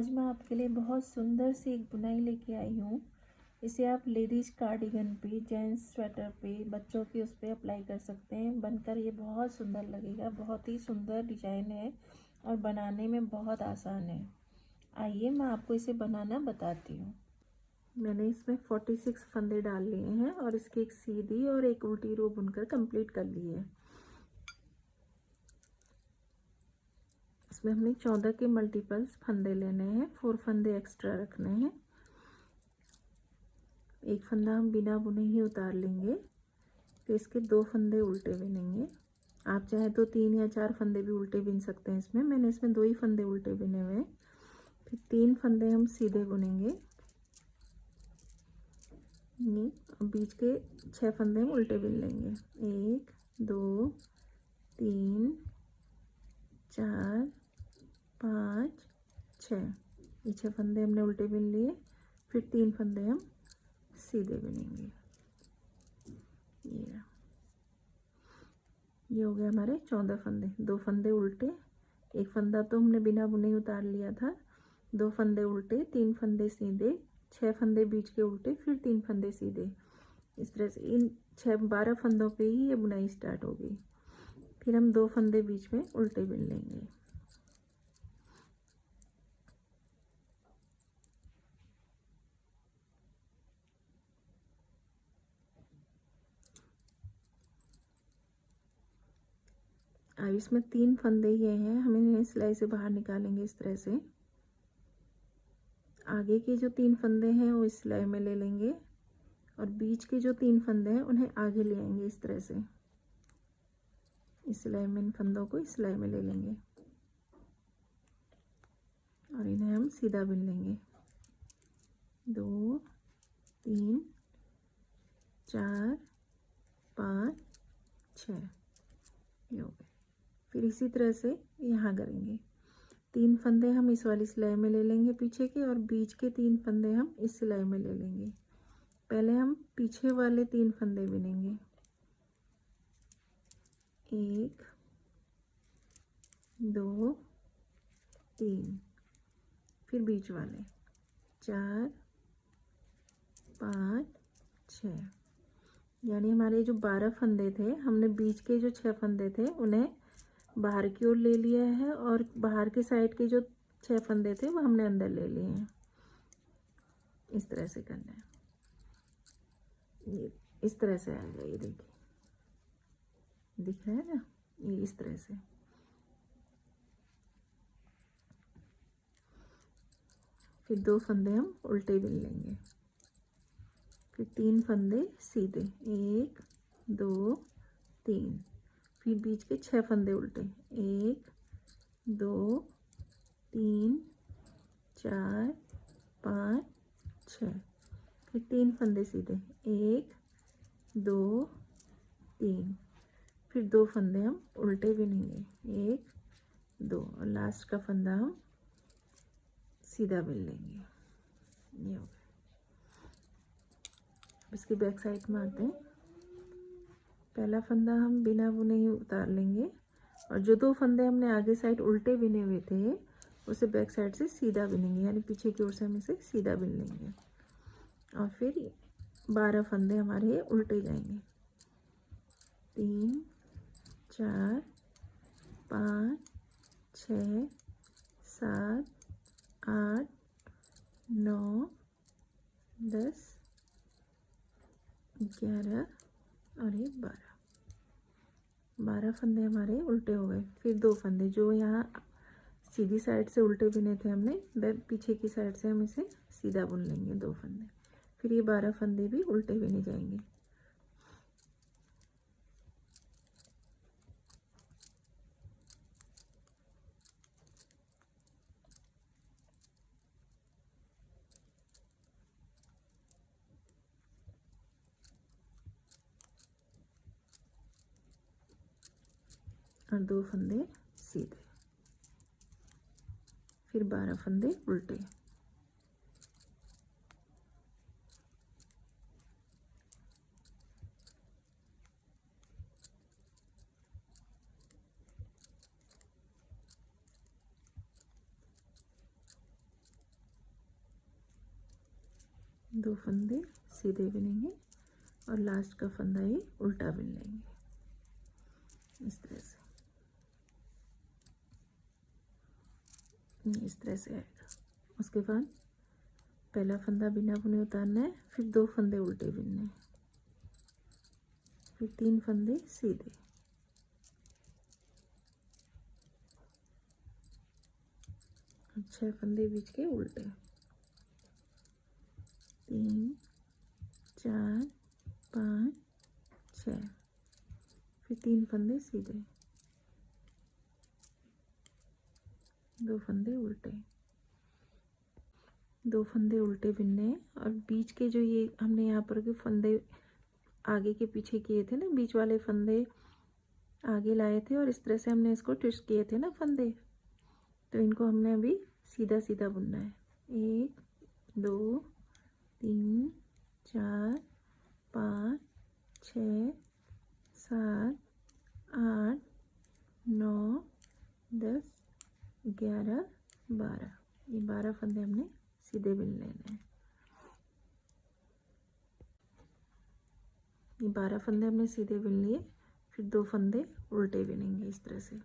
आज मैं आपके लिए बहुत सुंदर सी एक बुनाई लेके आई हूँ। इसे आप लेडीज कार्डिगन पे, जेंट्स स्वेटर पे, बच्चों के उस पे अप्लाई कर सकते हैं। बनकर ये बहुत सुंदर लगेगा। बहुत ही सुंदर डिजाइन है और बनाने में बहुत आसान है। आइए मैं आपको इसे बनाना बताती हूँ। मैंने इसमें 46 फंदे डाल लिए हैं और इसकी एक सीधी और एक उल्टी रो बुनकर कंप्लीट कर ली है। इसमें हमने 14 के मल्टीपल्स फंदे लेने हैं, 4 फंदे एक्स्ट्रा रखने हैं। एक फंदा हम बिना बुने ही उतार लेंगे, तो इसके 2 फंदे उल्टे बिनेंगे। आप चाहे तो 3 या 4 फंदे भी उल्टे बिन सकते हैं। इसमें मैंने इसमें 2 ही फंदे उल्टे बिने हुए हैं। फिर 3 फंदे हम सीधे बुनेंगे, बीच के 6 फंदे हम उल्टे बिन लेंगे। 1 2 3 4 5 6, ये 6 फंदे हमने उल्टे बिन लिए। फिर 3 फंदे हम सीधे बिनेंगे। ये हो गए हमारे 14 फंदे। 2 फंदे उल्टे, एक फंदा तो हमने बिना बुने ही उतार लिया था। 2 फंदे उल्टे, 3 फंदे सीधे, 6 फंदे बीच के उल्टे, फिर 3 फंदे सीधे। इस तरह से इन 12 फंदों पे ही ये बुनाई स्टार्ट होगी। फिर हम 2 फंदे बीच में उल्टे बिन लेंगे। अब इसमें 3 फंदे ये हैं, हम इन्हें सिलाई से बाहर निकालेंगे इस तरह से। आगे के जो 3 फंदे हैं वो इस सिलाई में ले लेंगे और बीच के जो 3 फंदे हैं उन्हें आगे ले आएंगे इस तरह से। इस सिलाई में इन फंदों को इस सिलाई में ले लेंगे और इन्हें हम सीधा बिन लेंगे। 2 3 4 5 6, ये हो गए। फिर इसी तरह से यहाँ करेंगे। 3 फंदे हम इस वाली सिलाई में ले लेंगे पीछे के, और बीच के 3 फंदे हम इस सिलाई में ले लेंगे। पहले हम पीछे वाले 3 फंदे बिनेंगे। 1 2 3, फिर बीच वाले 4 5 6, यानी हमारे जो 12 फंदे थे, हमने बीच के जो 6 फंदे थे उन्हें बाहर की ओर ले लिया है और बाहर के साइड के जो 6 फंदे थे वो हमने अंदर ले लिए हैं। इस तरह से करना है। ये इस तरह से आएगा, ये देखिए दिख रहा है ना, ये इस तरह से। फिर 2 फंदे हम उल्टे बिन लेंगे। फिर 3 फंदे सीधे, 1 2 3, फिर बीच के 6 फंदे उल्टे, 1 2 3 4 5 6, फिर 3 फंदे सीधे, 1 2 3, फिर 2 फंदे हम उल्टे बिनेंगे, 1 2, और लास्ट का फंदा हम सीधा बिन लेंगे। ये हो गया। इसकी बैक साइड में आते हैं। पहला फंदा हम बिना बुने ही उतार लेंगे और जो 2 फंदे हमने आगे साइड उल्टे बिने हुए थे उसे बैक साइड से सीधा बिनेंगे, यानी पीछे की ओर से हम इसे सीधा बिन लेंगे। और फिर 12 फंदे हमारे उल्टे जाएंगे। 3 4 5 6 7 8 9 10 11 और ये 12 फंदे हमारे उल्टे हो गए। फिर 2 फंदे जो यहाँ सीधी साइड से उल्टे बिने थे हमने, पीछे की साइड से हम इसे सीधा बुन लेंगे 2 फंदे। फिर ये 12 फंदे भी उल्टे बिने जाएंगे। और 2 फंदे सीधे, फिर 12 फंदे उल्टे। 2 फंदे सीधे बिनेंगे और लास्ट का फंदा ही उल्टा बिन लेंगे इस तरह से। इस तरह से आएगा। उसके बाद पहला फंदा बिना बुने उतारना है, फिर 2 फंदे उल्टे बिनने हैं, फिर 3 फंदे सीधे, और 6 फंदे बीच के उल्टे, 3 4 5 6, फिर 3 फंदे सीधे, 2 फंदे उल्टे, 2 फंदे उल्टे बिनने हैं। और बीच के जो ये हमने यहाँ पर के फंदे आगे के पीछे किए थे ना, बीच वाले फंदे आगे लाए थे और इस तरह से हमने इसको ट्विस्ट किए थे ना फंदे, तो इनको हमने अभी सीधा सीधा बुनना है। 1 2 3 4 5 6 7 8 9 10 11 12, ये 12 फंदे हमने सीधे बिन लेने हैं। ये 12 फंदे हमने सीधे बिन लिए, फिर 2 फंदे उल्टे बिनेंगे इस तरह से,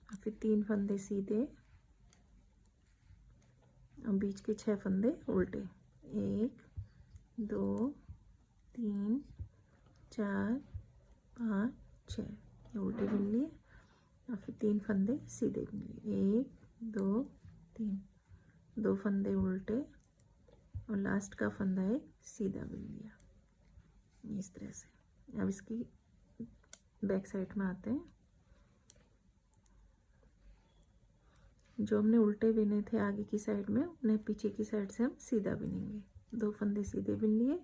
और फिर 3 फंदे सीधे और बीच के 6 फंदे उल्टे, 1 2 3 4 5 6, ये उल्टे बिन लिए, और फिर 3 फंदे सीधे बिन लिए, 1 2 3, 2 फंदे उल्टे और लास्ट का फंदा है सीधा बिन लिया इस तरह से। अब इसकी बैक साइड में आते हैं। जो हमने उल्टे बिने थे आगे की साइड में, उन्हें पीछे की साइड से हम सीधा बिनेंगे। 2 फंदे सीधे बिन लिए,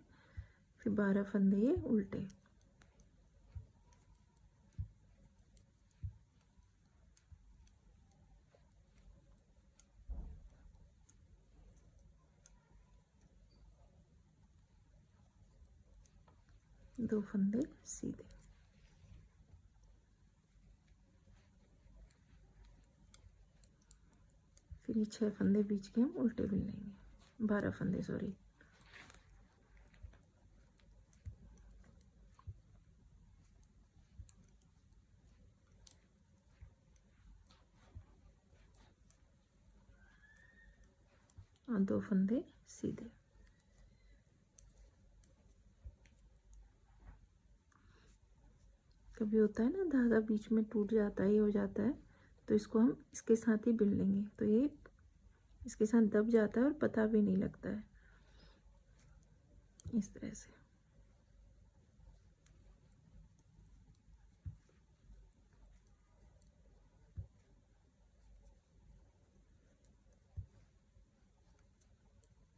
फिर 12 फंदे ये उल्टे, दो फंदे सीधे, फिर ये 6 फंदे बीच के हम उल्टे बिन लेंगे, 12 फंदे सॉरी, और 2 फंदे सीधे। कभी होता है ना धागा बीच में टूट जाता है, ये हो जाता है, तो इसको हम इसके साथ ही बिन लेंगे, तो ये इसके साथ दब जाता है और पता भी नहीं लगता है इस तरह से।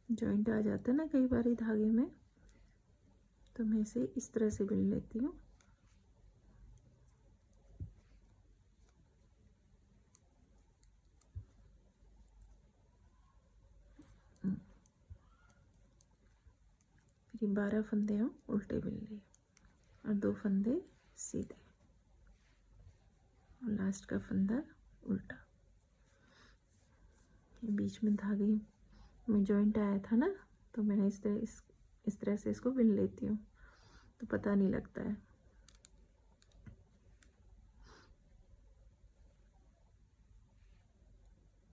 जॉइंट आ जाता है ना कई बार धागे में, तो मैं इसे इस तरह से बिन लेती हूँ। फिर 12 फंदे हम उल्टे बिन लिए और 2 फंदे सीधे और लास्ट का फंदा उल्टा। बीच में धागे में जॉइंट आया था ना, तो मैंने इस तरह से इसको बिन लेती हूँ, तो पता नहीं लगता है।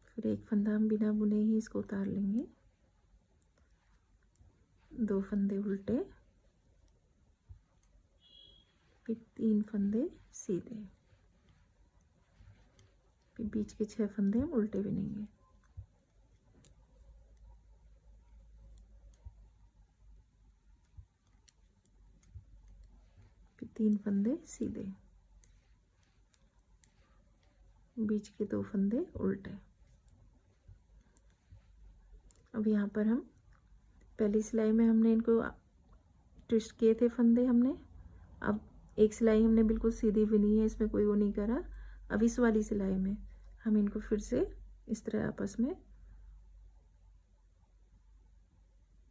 फिर एक फंदा हम बिना बुने ही इसको उतार लेंगे, 2 फंदे उल्टे, फिर 3 फंदे सीधे, फिर बीच के 6 फंदे हम उल्टे बिनेंगे, फिर 3 फंदे सीधे, बीच के 2 फंदे उल्टे। अब यहाँ पर हम पहली सिलाई में हमने इनको ट्विस्ट किए थे फंदे हमने, अब एक सिलाई हमने बिल्कुल सीधी बिनी है, इसमें कोई वो नहीं करा। अब इस वाली सिलाई में हम इनको फिर से इस तरह आपस में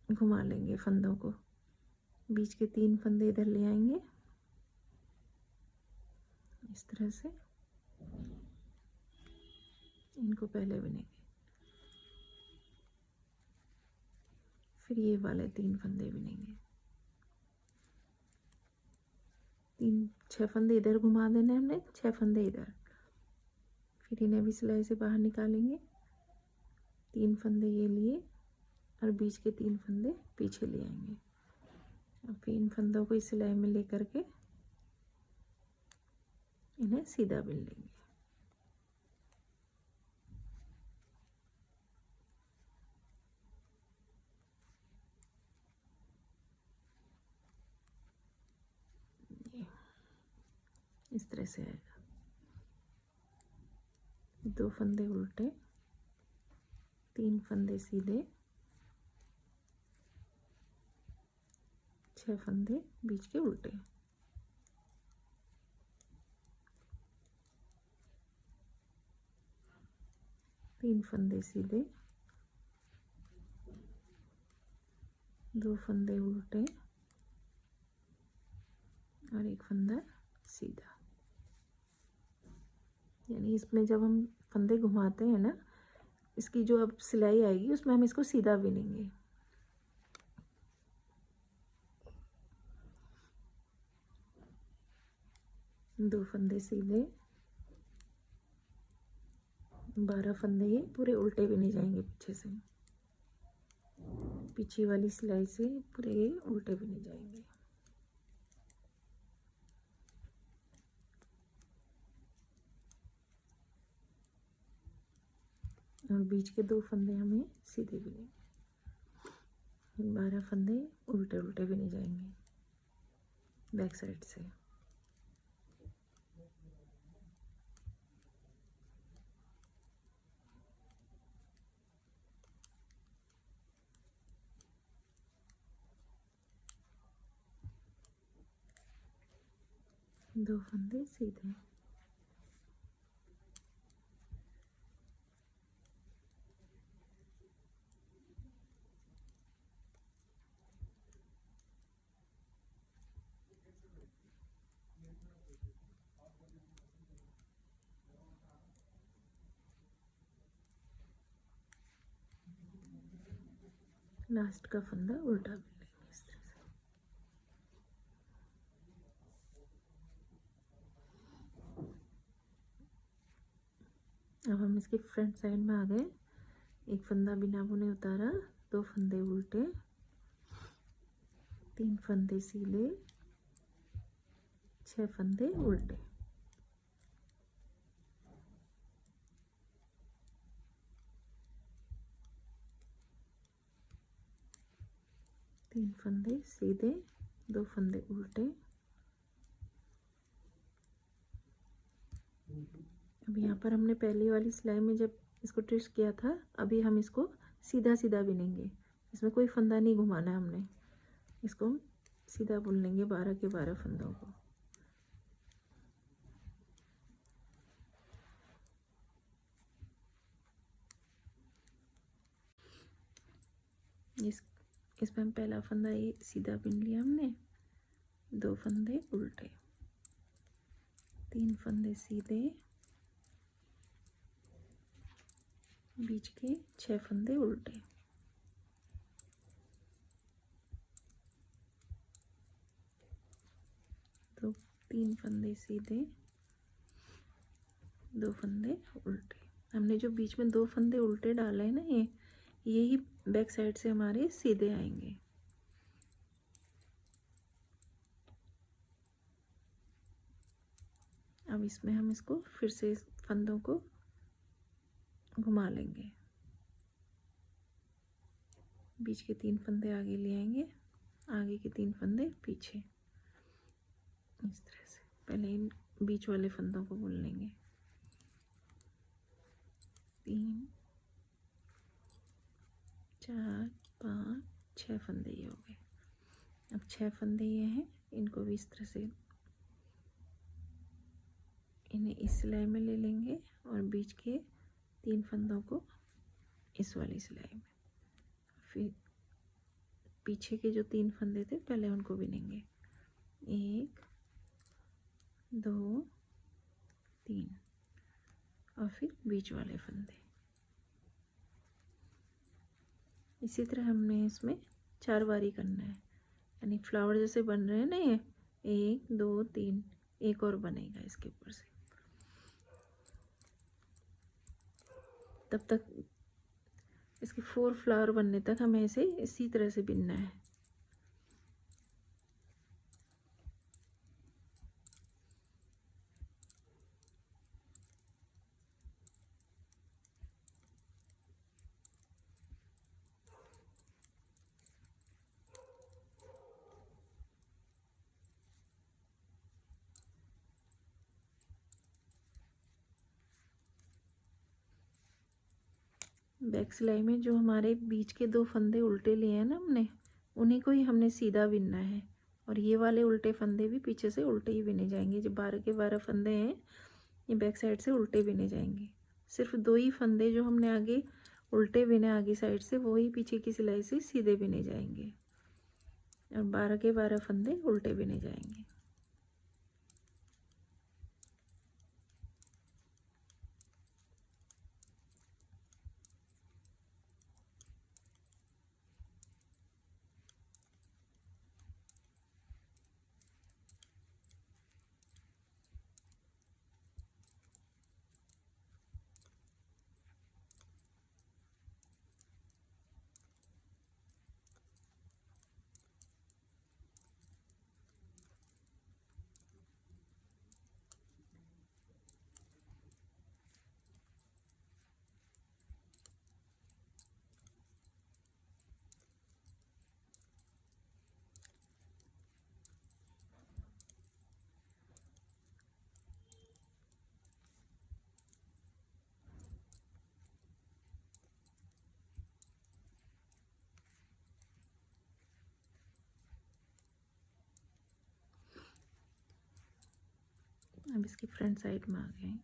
घुमा लेंगे फंदों को, बीच के 3 फंदे इधर ले आएंगे इस तरह से, इनको पहले बिनेंगे, फिर ये वाले 3 फंदे बिनेंगे, 6 फंदे इधर घुमा देने हमने, 6 फंदे इधर। फिर इन्हें भी सिलाई से बाहर निकालेंगे, 3 फंदे ये लिए और बीच के 3 फंदे पीछे ले आएंगे। अब फिर इन फंदों को इस सिलाई में लेकर के इन्हें सीधा बिन लेंगे। इस तरह से आएगा, 2 फंदे उल्टे, 3 फंदे सीधे, 6 फंदे बीच के उल्टे। तीन फंदे सीधे, 2 फंदे उल्टे और 1 फंदा सीधा। यानी इसमें जब हम फंदे घुमाते हैं ना, इसकी जो अब सिलाई आएगी उसमें हम इसको सीधा बिनेंगे। दो फंदे सीधे, 12 फंदे ये पूरे उल्टे बिने जाएंगे पीछे से, पीछे वाली सिलाई से पूरे ये उल्टे बिने जाएंगे। और बीच के 2 फंदे हमें सीधे बिने, 12 फंदे उल्टे उल्टे बिने जाएंगे बैक साइड से। दो फंदे सीधे, लास्ट का फंदा उल्टा बिन लेंगे इस तरह से। अब हम इसके फ्रंट साइड में आ गए। एक फंदा बिना बुने उतारा, 2 फंदे उल्टे, 3 फंदे सीधे, 6 फंदे उल्टे। तीन फंदे सीधे, 2 फंदे उल्टे। अब यहाँ पर हमने पहली वाली सिलाई में जब इसको ट्विस्ट किया था, अभी हम इसको सीधा सीधा बिनेंगे, इसमें कोई फंदा नहीं घुमाना हमने, इसको हम सीधा बुन लेंगे 12 के 12 फंदों को। इसमें पहला फंदा ये सीधा बिन लिया हमने, 2 फंदे उल्टे, 3 फंदे सीधे, बीच के 6 फंदे उल्टे। तो 3 फंदे सीधे, 2 फंदे उल्टे। हमने जो बीच में 2 फंदे उल्टे डाले हैं ना, यही बैक साइड से हमारे सीधे आएंगे। अब इसमें हम इसको फिर से फंदों को घुमा लेंगे, बीच के 3 फंदे आगे ले आएंगे, आगे के 3 फंदे पीछे, इस तरह से। पहले इन बीच वाले फंदों को बुन लेंगे। 3 4 5 6 फंदे ये हो गए। अब 6 फंदे ये हैं, इनको भी इस तरह से इन्हें इस सिलाई में ले लेंगे और बीच के 3 फंदों को इस वाली सिलाई में। फिर पीछे के जो 3 फंदे थे पहले उनको बिनेंगे, 1 2 3, और फिर बीच वाले फंदे। इसी तरह हमने इसमें 4 बारी करना है, यानी फ्लावर जैसे बन रहे हैं ना ये, 1 2 3, एक और बनेगा इसके ऊपर से। तब तक इसके 4 फ्लावर बनने तक हमें इसे इसी तरह से बिनना है। बैक सिलाई में जो हमारे बीच के 2 फंदे उल्टे लिए हैं ना हमने, उन्हीं को ही हमने सीधा बिनना है। और ये वाले उल्टे फंदे भी पीछे से उल्टे ही बिने जाएंगे। जो 12 के 12 फंदे हैं ये बैक साइड से उल्टे बिने जाएंगे। सिर्फ 2 ही फंदे जो हमने आगे उल्टे बिने आगे साइड से, वो ही पीछे की सिलाई से सीधे बिने जाएंगे। और 12 के 12 फंदे उल्टे बिने जाएंगे। अब इसकी फ्रंट साइड में आ गए।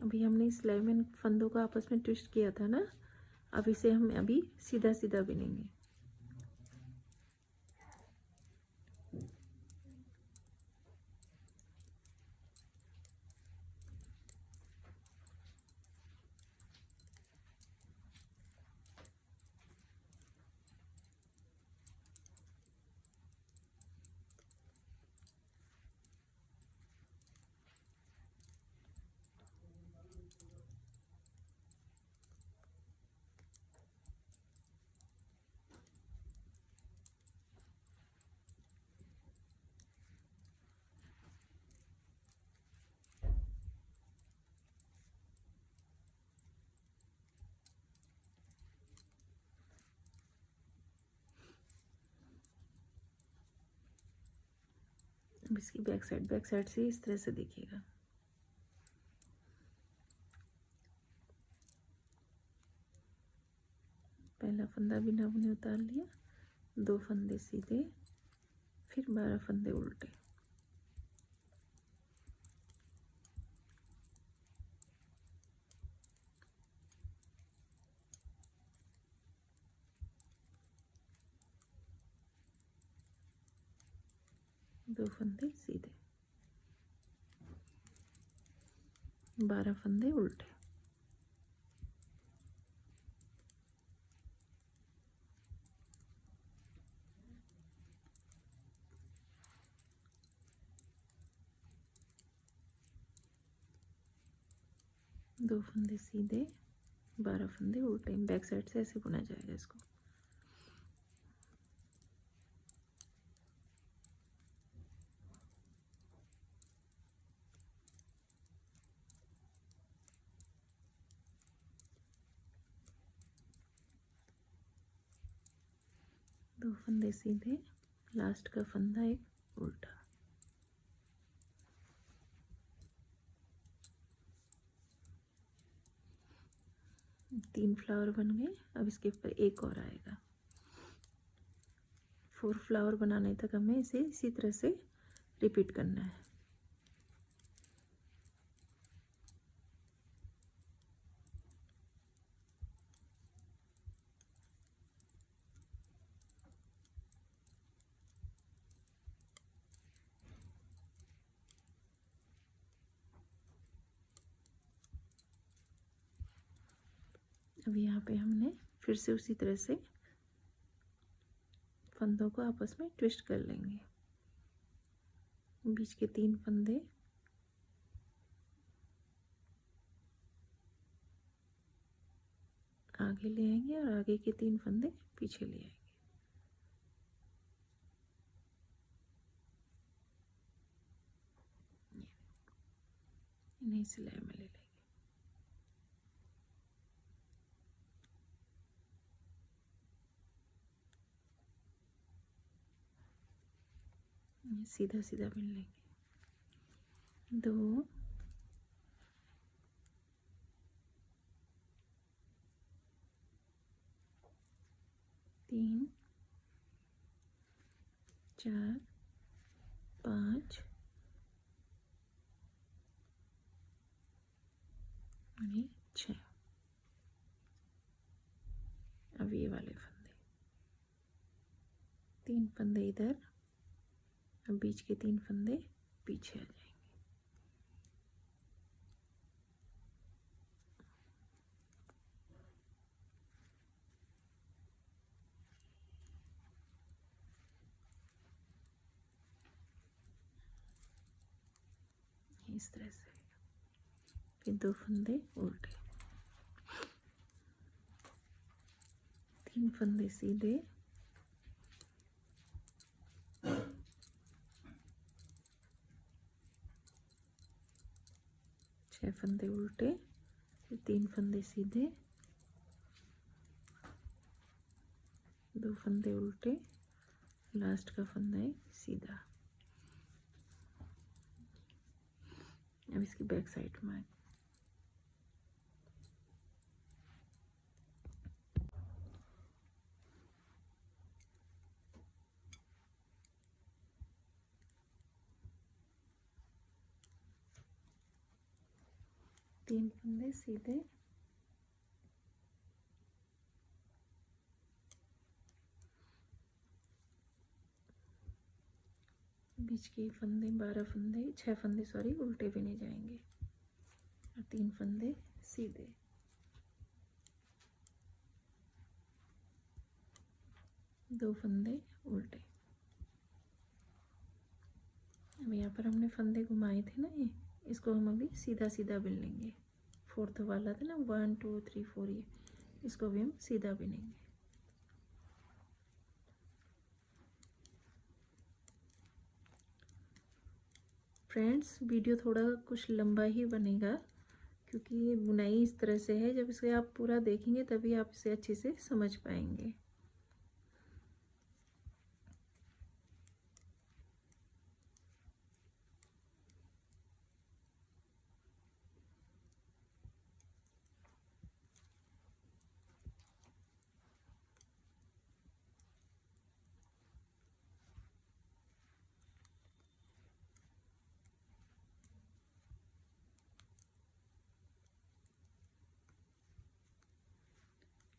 अभी हमने सिलाई में फंदों को आपस में ट्विस्ट किया था ना, अब इसे हम अभी सीधा सीधा बिनेंगे। अब इसकी बैक साइड से इस तरह से दिखेगा। पहला फंदा बिना हमने उतार लिया, 2 फंदे सीधे, फिर 12 फंदे उल्टे। दो फंदे सीधे, 12 फंदे उल्टे। दो फंदे सीधे, 12 फंदे उल्टे। बैक साइड से ऐसे बुना जाएगा इसको। दो फंदे सीधे, लास्ट का फंदा एक उल्टा। तीन फ्लावर बन गए। अब इसके ऊपर एक और आएगा। 4 फ्लावर बनाने तक हमें इसे इसी तरह से रिपीट करना है। अब यहाँ पे हमने फिर से उसी तरह से फंदों को आपस में ट्विस्ट कर लेंगे। बीच के 3 फंदे आगे ले आएंगे और आगे के 3 फंदे पीछे ले आएंगे। इन्हें सिलाई में ले लेंगे। सीधा सीधा बिन लेंगे। 2 3 4 5 और ये 6। अब ये वाले फंदे 3 फंदे इधर, अब बीच के 3 फंदे पीछे आ जाएंगे। इस तरह से फिर 2 फंदे उल्टे, 3 फंदे सीधे, 6 फंदे उल्टे, फिर 3 फंदे सीधे, 2 फंदे उल्टे, लास्ट का फंदा है सीधा। अब इसकी बैक साइड में 3 फंदे सीधे, बीच के फंदे 12 फंदे 6 फंदे सॉरी उल्टे भी नहीं जाएंगे, और 3 फंदे सीधे। दो फंदे उल्टे। अब यहाँ पर हमने फंदे घुमाए थे ना, ये इसको हम अभी सीधा सीधा बिन लेंगे। 4th वाला था ना 1 2 3 4, ये इसको भी हम सीधा बिनेंगे। फ्रेंड्स वीडियो थोड़ा कुछ लंबा ही बनेगा, क्योंकि ये बुनाई इस तरह से है, जब इसे आप पूरा देखेंगे तभी आप इसे अच्छे से समझ पाएंगे।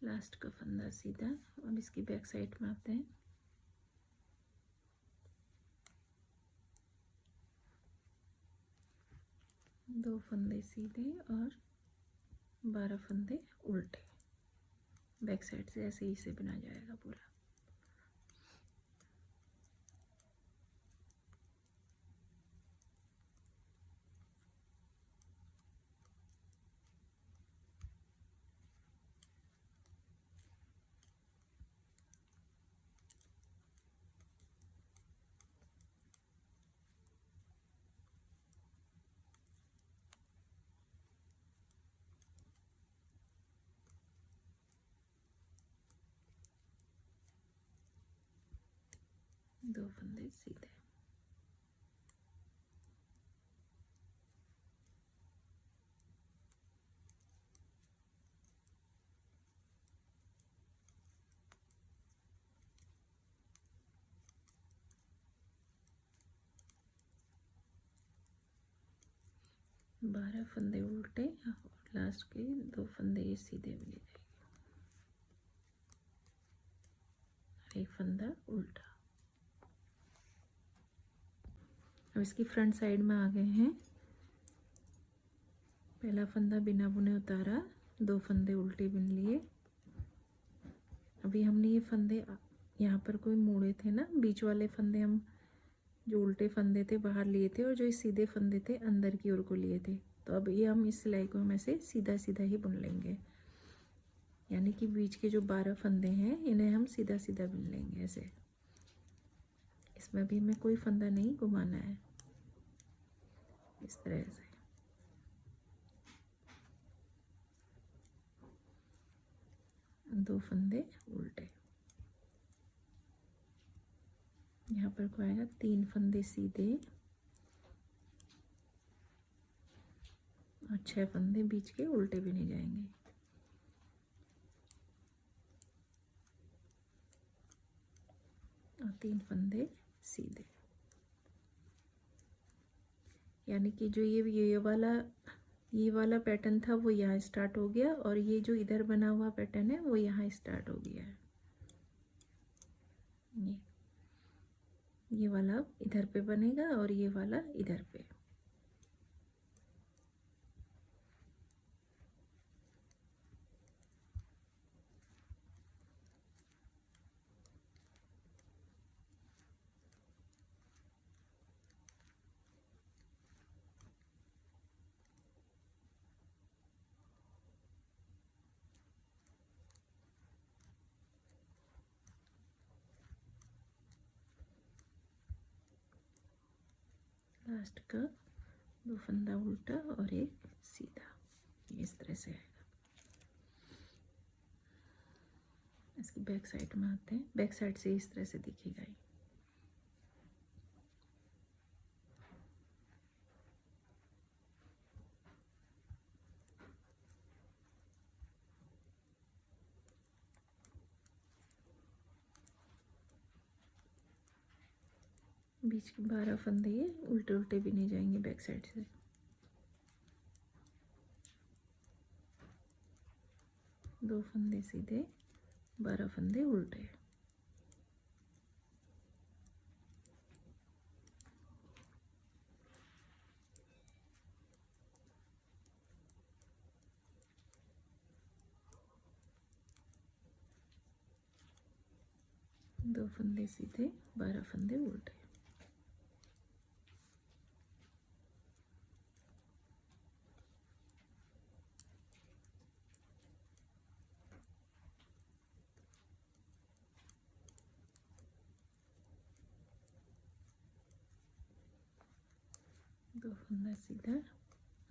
लास्ट का फंदा सीधा। अब इसकी बैक साइड में आते हैं। दो फंदे सीधे और 12 फंदे उल्टे। बैक साइड से ऐसे ही से बिना जाएगा पूरा। दो फंदे सीधे। 12 फंदे उल्टे और लास्ट के 2 फंदे ये सीधे भी ले जाएंगे और 1 फंदा उल्टा। अब इसकी फ्रंट साइड में आ गए हैं। पहला फंदा बिना बुने उतारा, 2 फंदे उल्टे बुन लिए। अभी हमने ये फंदे यहाँ पर कोई मोड़े थे ना, बीच वाले फंदे हम जो उल्टे फंदे थे बाहर लिए थे और जो सीधे फंदे थे अंदर की ओर को लिए थे। तो अब ये हम इस सिलाई को हम ऐसे सीधा सीधा ही बुन लेंगे, यानी कि बीच के जो 12 फंदे हैं इन्हें हम सीधा सीधा बुन लेंगे ऐसे। इसमें भी हमें कोई फंदा नहीं घुमाना है, इस तरह से। दो फंदे उल्टे, यहाँ पर को आएगा 3 फंदे सीधे और 6 फंदे बीच के उल्टे भी नहीं जाएंगे। और 3 फंदे सीधे, यानी कि जो ये वाला पैटर्न था वो यहाँ स्टार्ट हो गया और ये जो इधर बना हुआ पैटर्न है वो यहाँ स्टार्ट हो गया है। ये वाला इधर पे बनेगा और ये वाला इधर पे। लास्ट का 2 फंदा उल्टा और 1 सीधा, इस तरह से आएगा। इसकी बैक साइड में आते हैं। बैक साइड से इस तरह से दिखेगा ये। बीच के 12 फंदे ये उल्टे उल्टे भी नहीं जाएंगे बैक साइड से। दो फंदे सीधे, 12 फंदे उल्टे। दो फंदे सीधे, 12 फंदे उल्टे। दो फंदा सीधा,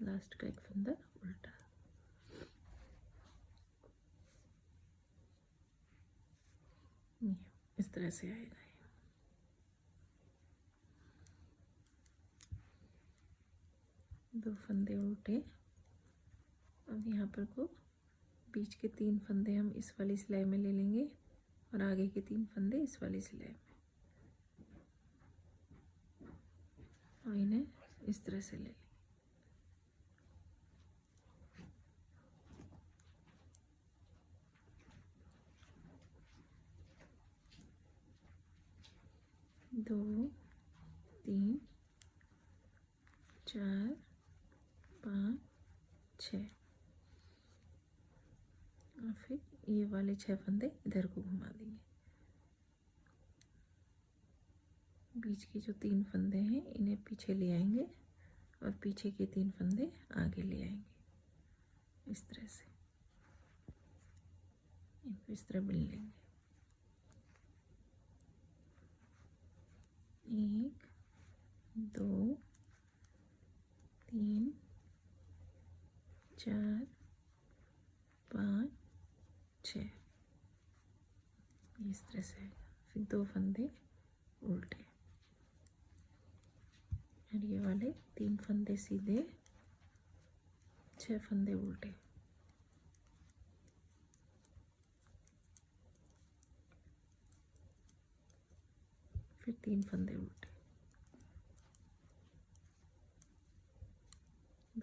लास्ट का 1 फंदा उल्टा। इस तरह से आएगा ये। दो फंदे उल्टे। अब यहाँ पर को बीच के 3 फंदे हम इस वाली सिलाई में ले लेंगे और आगे के 3 फंदे इस वाली सिलाई में, और इन्हें इस तरह से ले लेंगे। दो, 3, 4, 5, 6 और फिर ये वाले 6 फंदे इधर को घुमा देंगे। बीच के जो 3 फंदे हैं इन्हें पीछे ले आएंगे और पीछे के 3 फंदे आगे ले आएंगे, इस तरह से। इनको इस तरह बुन लेंगे। 1, 2, 3, 4, 5, 6, इस तरह से आएगा। फिर 2 फंदे उल्टे और ये वाले 3 फंदे सीधे, 6 फंदे उल्टे। फिर 3 फंदे उल्टे,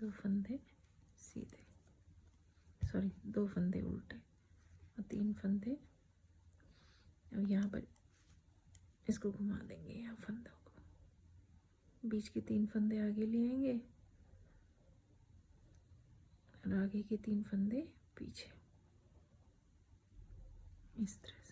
2 फंदे सीधे, सॉरी 2 फंदे उल्टे और 3 फंदे। अब यहाँ पर इसको घुमा देंगे, यहाँ फंदों को, बीच के 3 फंदे आगे ले आएंगे और आगे के 3 फंदे पीछे, इस तरह से।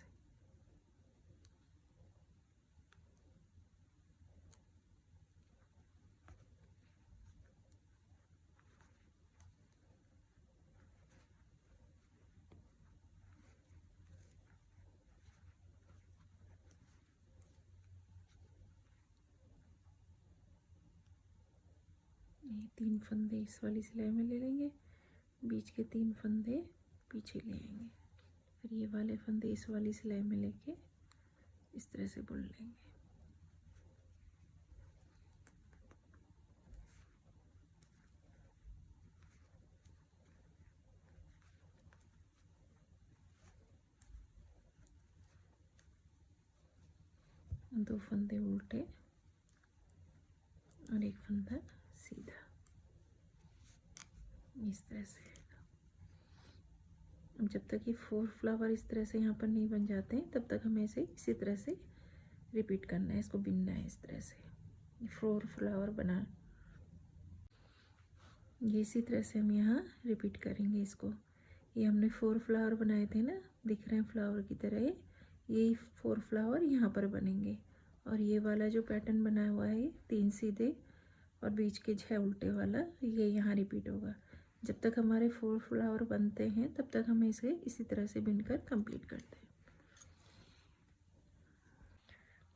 ये 3 फंदे इस वाली सिलाई में ले लेंगे, बीच के 3 फंदे पीछे ले आएंगे, फिर ये वाले फंदे इस वाली सिलाई में लेके इस तरह से बुन लेंगे। दो फंदे उल्टे और एक फंदा सीधा, इस तरह से। अब जब तक ये 4 फ्लावर इस तरह से यहाँ पर नहीं बन जाते हैं तब तक हमें इसे इसी तरह से रिपीट करना है, इसको बिनना है इस तरह से। 4 फ्लावर बना, ये इसी तरह से हम यहाँ रिपीट करेंगे इसको। ये हमने 4 फ्लावर बनाए थे ना, दिख रहे हैं फ्लावर की तरह, यही 4 फ्लावर यहाँ पर बनेंगे। और ये वाला जो पैटर्न बनाया हुआ है 3 सीधे और बीच के 6 उल्टे वाला, ये यहाँ रिपीट होगा। जब तक हमारे 4 फ्लावर बनते हैं तब तक हमें इसे इसी तरह से बिनकर कंप्लीट करते हैं।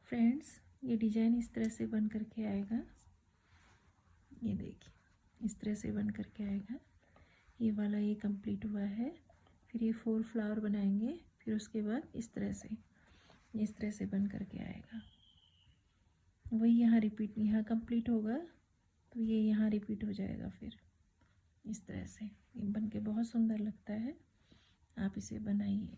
फ्रेंड्स, ये डिज़ाइन इस तरह से बन करके आएगा, ये देखिए इस तरह से बन करके आएगा। ये वाला ये कंप्लीट हुआ है, फिर ये 4 फ्लावर बनाएंगे, फिर उसके बाद इस तरह से बन करके आएगा। वही यहाँ रिपीट, यहाँ कंप्लीट होगा तो ये यहाँ रिपीट हो जाएगा फिर इस तरह से। ये बन के बहुत सुंदर लगता है, आप इसे बनाइए।